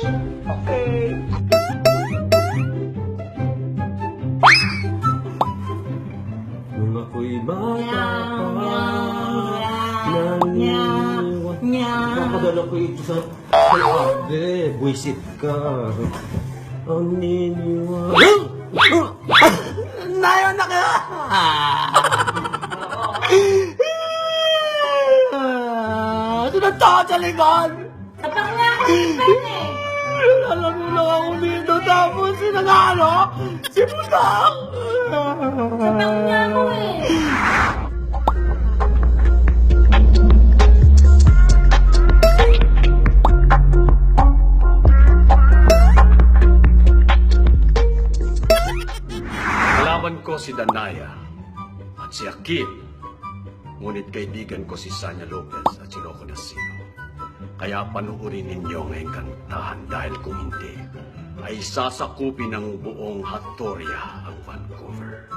Okay. Nung ako'y bata pa, nakadala ko ito sa ate, buwisit ka. Ang niniwala. Nayo na ka! Sunod ako sa likod! Tapak nga ako yung pen eh. Alam mo lang ako dito, tapos sinangalo, si Putang! Tapak nga ako eh. Kalaban ko si Danaya at si Akil. Ngunit kaibigan ko si Sanya Lopez at si Rocco Nasino. Kaya panuorin ninyo ang kantahan dahil kung hindi, ay sasakupin ng buong Hattoria ang Vancouver.